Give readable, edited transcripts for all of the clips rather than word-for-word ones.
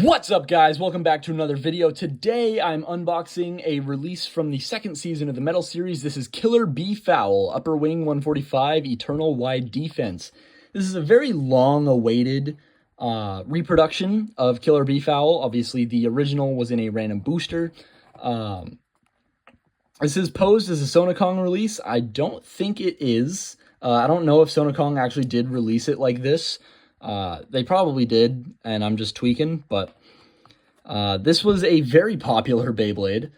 What's up, guys? Welcome back to another video. Today I'm unboxing a release from the second season of the Metal series. This is Killer Beafowl, Upper Wing 145, Eternal Wide Defense. This is a very long-awaited reproduction of Killer Beafowl. Obviously, the original was in a random booster. This is posed as a Sonokong release. I don't think it is. I don't know if Sonokong actually did release it like this. They probably did, and I'm just tweaking, but this was a very popular Beyblade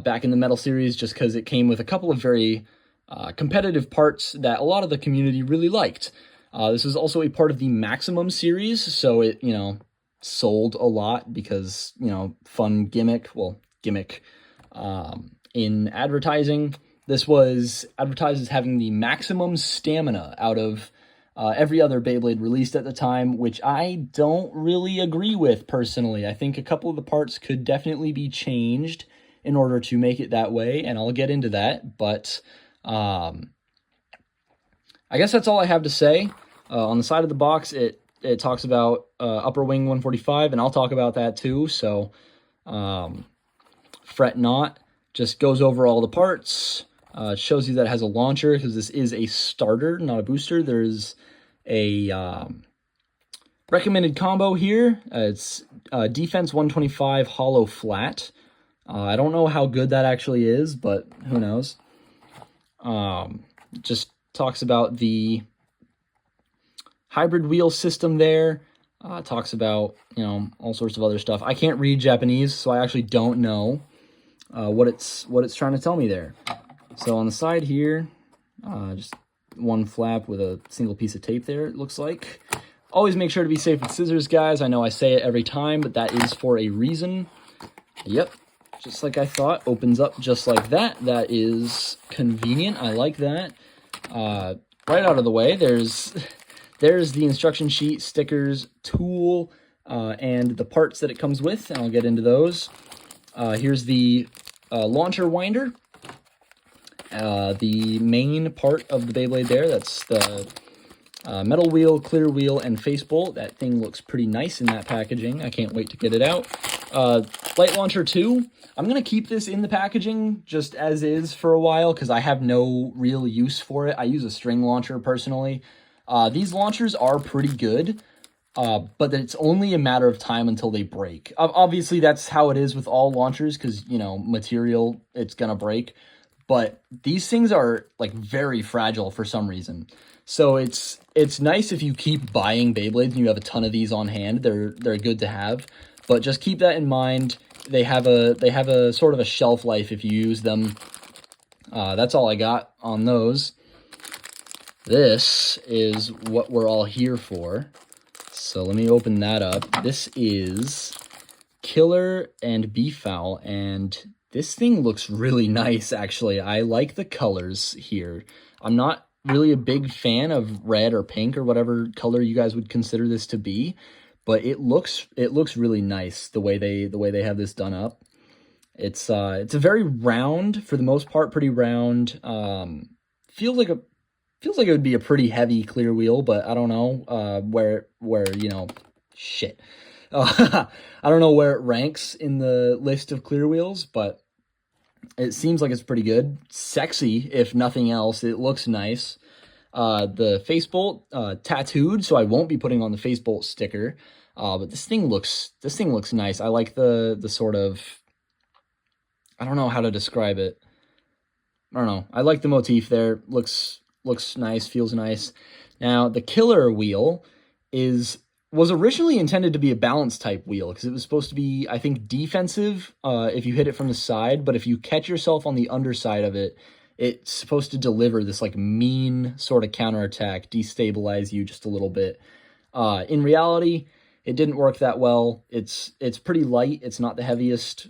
back in the Metal series just because it came with a couple of very competitive parts that a lot of the community really liked. This was also a part of the Maximum series, so it, sold a lot because, fun gimmick, in advertising. This was advertised as having the maximum stamina out of every other Beyblade released at the time, which I don't really agree with personally. I think a couple of the parts could definitely be changed in order to make it that way, and I'll get into that, but I guess that's all I have to say. On the side of the box, it talks about Upper Wing 145, and I'll talk about that too, so fret not. Just goes over all the parts. It shows you that it has a launcher, because this is a starter, not a booster. There's a recommended combo here. It's Defense 125 Hollow Flat. I don't know how good that actually is, but who knows. Just talks about the hybrid wheel system there. Talks about, all sorts of other stuff. I can't read Japanese, so I actually don't know what it's trying to tell me there. So on the side here, just one flap with a single piece of tape there, it looks like. Always make sure to be safe with scissors, guys. I know I say it every time, but that is for a reason. Yep, just like I thought. Opens up just like that. That is convenient. I like that. Right out of the way, there's the instruction sheet, stickers, tool, and the parts that it comes with, and I'll get into those. Here's the launcher winder. The main part of the Beyblade there, that's the metal wheel, clear wheel, and face bolt. That thing looks pretty nice in that packaging. I can't wait to get it out. Light launcher 2. I'm going to keep this in the packaging just as is for a while because I have no real use for it. I use a string launcher personally. These launchers are pretty good, but it's only a matter of time until they break. Obviously, that's how it is with all launchers because, material, it's going to break. But these things are, very fragile for some reason. So it's nice if you keep buying Beyblades and you have a ton of these on hand. They're good to have. But just keep that in mind. They have a sort of a shelf life if you use them. That's all I got on those. This is what we're all here for. So let me open that up. This is Killer and Beafowl, and this thing looks really nice, actually. I like the colors here. I'm not really a big fan of red or pink or whatever color you guys would consider this to be, but it looks really nice the way they have this done up. It's a very round, for the most part, pretty round. Feels like it would be a pretty heavy clear wheel, but I don't know where shit. I don't know where it ranks in the list of clear wheels, but it seems like it's pretty good. Sexy, if nothing else. It looks nice. The face bolt tattooed, so I won't be putting on the face bolt sticker. But this thing looks nice. I like the sort of, I don't know how to describe it. I don't know. I like the motif there. Looks nice, feels nice. Now, the killer wheel was originally intended to be a balance type wheel because it was supposed to be, I think, defensive if you hit it from the side, but if you catch yourself on the underside of it, it's supposed to deliver this mean sort of counterattack, destabilize you just a little bit. In reality, it didn't work that well. It's pretty light. It's not the heaviest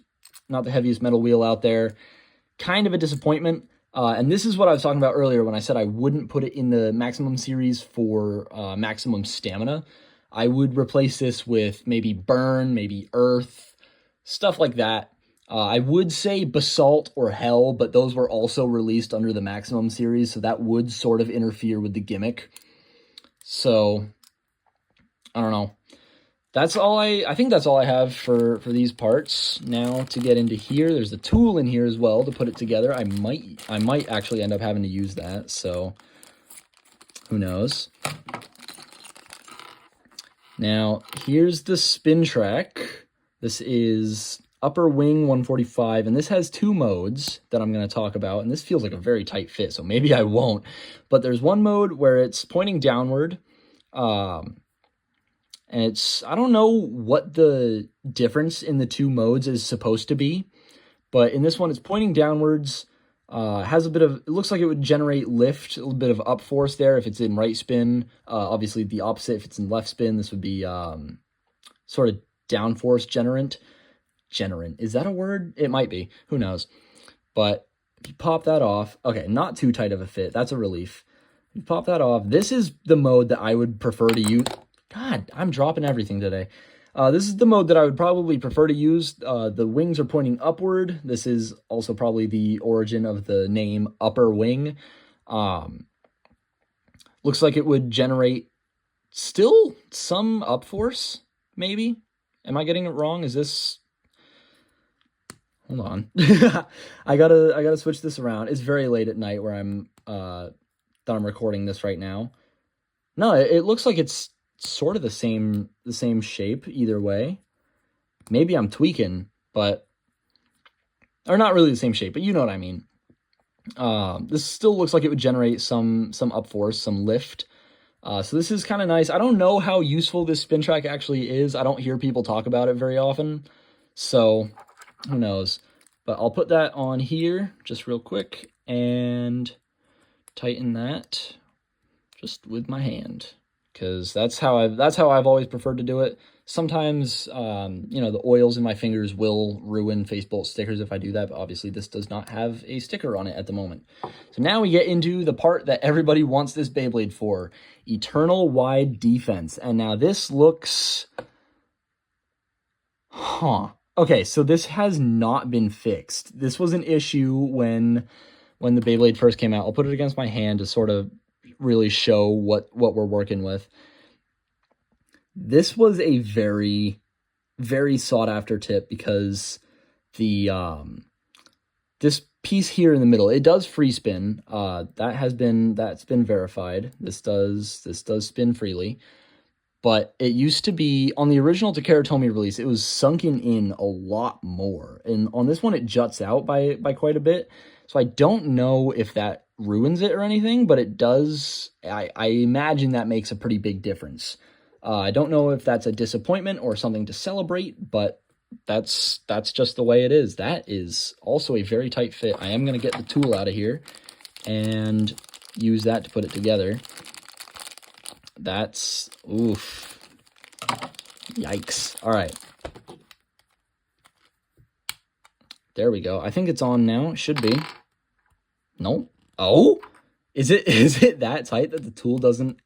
metal wheel out there. Kind of a disappointment. And this is what I was talking about earlier when I said I wouldn't put it in the Maximum series for maximum stamina. I would replace this with maybe Burn, maybe Earth, stuff like that. I would say Basalt or Hell, but those were also released under the Maximum series, so that would sort of interfere with the gimmick. So, I don't know. that's all I think that's all I have for these parts. Now to get into here, there's a tool in here as well to put it together. I might actually end up having to use that, so who knows. Now, here's the spin track. This is upper wing 145, and this has 2 modes that I'm going to talk about, and this feels like a very tight fit, so maybe I won't. But there's one mode where it's pointing downward, and it's, I don't know what the difference in the 2 modes is supposed to be, but in this one it's pointing downwards, has a bit of, it looks like it would generate lift, a little bit of up force there if it's in right spin. Obviously the opposite, if it's in left spin, this would be sort of down force generant. Is that a word? It might be, who knows. But if you pop that off, okay, not too tight of a fit, that's a relief. You pop that off, this is the mode that I would prefer to use. God, I'm dropping everything today. This is the mode that I would probably prefer to use. The wings are pointing upward. This is also probably the origin of the name upper wing. Looks like it would generate still some up force, maybe? Am I getting it wrong? Is this... Hold on. I gotta switch this around. It's very late at night where I'm recording this right now. No, it looks like it's sort of the same shape either way. Maybe I'm tweaking, but, or not really the same shape, but you know what I mean. This still looks like it would generate some up force, some lift. So this is kind of nice. I don't know how useful this spin track actually is. I don't hear people talk about it very often, so who knows. But I'll put that on here just real quick and tighten that just with my hand, because that's how I've always preferred to do it. Sometimes, you know, the oils in my fingers will ruin Facebolt stickers if I do that, but obviously this does not have a sticker on it at the moment. So now we get into the part that everybody wants this Beyblade for, Eternal Wide Defense. And now this looks... Okay, so this has not been fixed. This was an issue when the Beyblade first came out. I'll put it against my hand to sort of really show what we're working with. This was a very, very sought after tip because the this piece here in the middle, it does free spin. That's been verified. This does spin freely. But it used to be, on the original Takaratomi release, it was sunken in a lot more. And on this one, it juts out by quite a bit. So I don't know if that ruins it or anything, but it does. I imagine that makes a pretty big difference. I don't know if that's a disappointment or something to celebrate, but that's just the way it is. That is also a very tight fit. I am going to get the tool out of here and use that to put it together. That's, oof, yikes. All right. There we go. I think it's on now. It should be. Nope. Oh, is it that tight that the tool doesn't,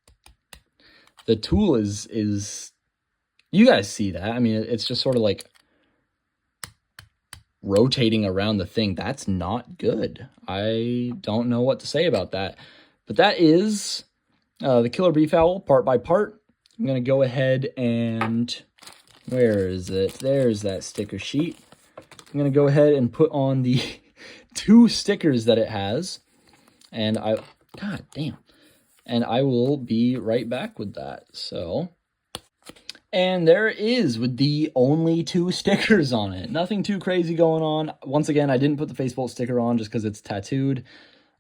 the tool is, you guys see that? I mean, it's just sort of like rotating around the thing. That's not good. I don't know what to say about that, but that is the Killer Beafowl part by part. I'm going to go ahead and, where is it? There's that sticker sheet. I'm going to go ahead and put on the 2 stickers that it has. And God damn. And I will be right back with that. So, and there it is with the only 2 stickers on it. Nothing too crazy going on. Once again, I didn't put the Facebolt sticker on just because it's tattooed.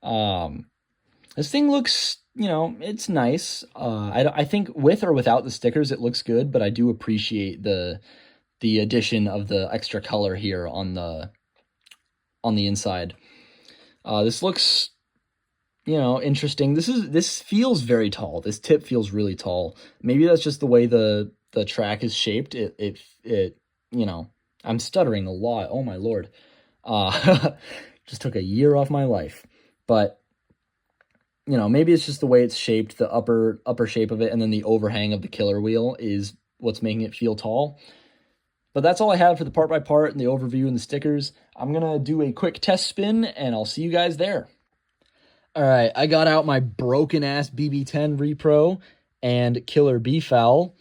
This thing looks, you know, it's nice. I think with or without the stickers, it looks good, but I do appreciate the addition of the extra color here on the inside. This looks, you know, interesting. This feels very tall. This tip feels really tall. Maybe that's just the way the track is shaped. It you know, I'm stuttering a lot. Oh my lord. Just took a year off my life. But you know, maybe it's just the way it's shaped, the upper shape of it, and then the overhang of the killer wheel is what's making it feel tall. But that's all I have for the part by part and the overview and the stickers. I'm going to do a quick test spin, and I'll see you guys there. All right, I got out my broken-ass BB10 Repro and Killer Beafowl.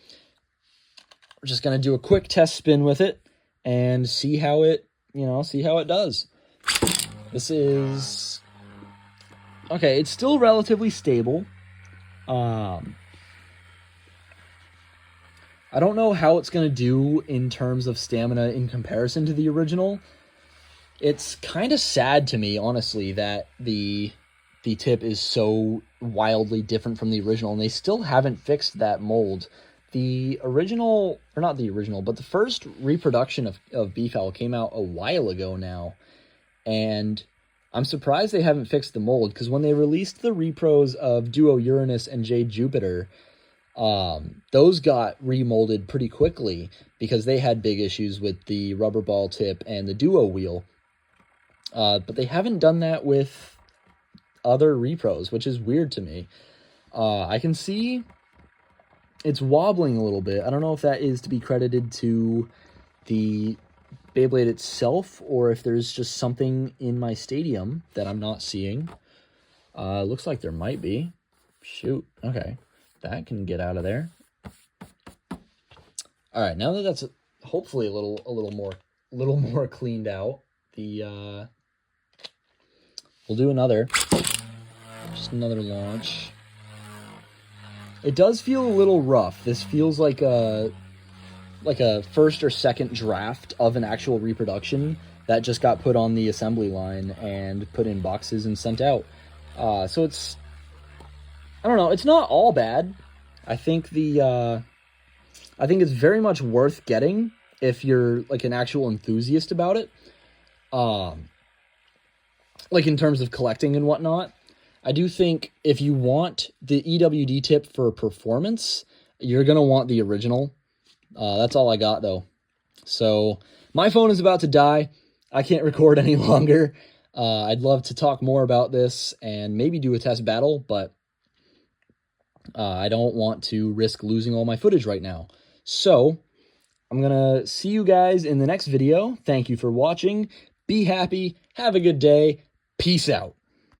we're just going to do a quick test spin with it and see how it, see how it does. This is, okay, it's still relatively stable. I don't know how it's going to do in terms of stamina in comparison to the original. It's kind of sad to me, honestly, that the tip is so wildly different from the original, and they still haven't fixed that mold. The original, or not the original, but the first reproduction of Beafowl came out a while ago now, and I'm surprised they haven't fixed the mold, because when they released the repros of Duo Uranus and Jade Jupiter, those got remolded pretty quickly because they had big issues with the rubber ball tip and the Duo wheel. But they haven't done that with other repros, which is weird to me. I can see it's wobbling a little bit. I don't know if that is to be credited to the Beyblade itself or if there's just something in my stadium that I'm not seeing. Looks like there might be. Shoot. Okay. That can get out of there. All right. Now that that's hopefully a little more cleaned out, we'll do another. Just another launch. It does feel a little rough. This feels like a first or second draft of an actual reproduction that just got put on the assembly line and put in boxes and sent out. So it's, I don't know, it's not all bad. I think it's very much worth getting if you're like an actual enthusiast about it. Like in terms of collecting and whatnot. I do think if you want the EWD tip for performance, you're going to want the original. That's all I got, though. So my phone is about to die. I can't record any longer. I'd love to talk more about this and maybe do a test battle, but I don't want to risk losing all my footage right now. So I'm going to see you guys in the next video. Thank you for watching. Be happy. Have a good day. Peace out.